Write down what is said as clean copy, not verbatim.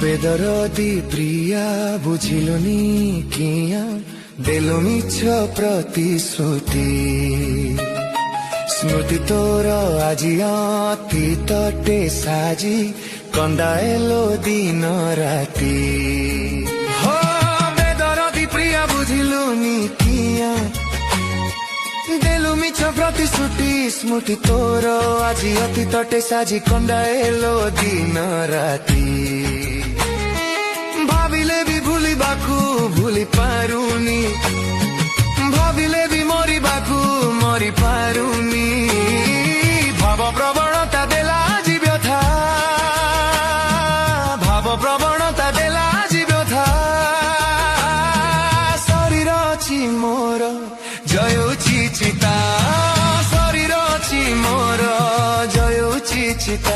বেদরদি প্রিয়া বুঝিলুনি কিয়া দেলু মিছ প্রতিশ্রুতি স্মৃতি তোর আজি অতীতটে সাজি কন্দায়েলো দিন রাতি হো বেদরদি প্রিয়া বুঝিলুনি কিয়া দেলু মিছ প্রতিশ্রুতি স্মৃতি তোর আজি অতীতটে সাজি কন্দায়েলো দিন রাতি ভাবিলে বি ভুলিবাকু ভুলি পাରୁନି ভাবিলে বি মরিবাকু মরি পাରୁନି ভাব প্রবণতা দেলা আজি ব্যথা ভাব প্রবণতা দেলা আজি ব্যথা শরীর ଅଛି ମୋର ଜୟଉଛି ଚିତା ଶରୀର ଅଛି ମୋର ଜୟଉଛି ଚିତା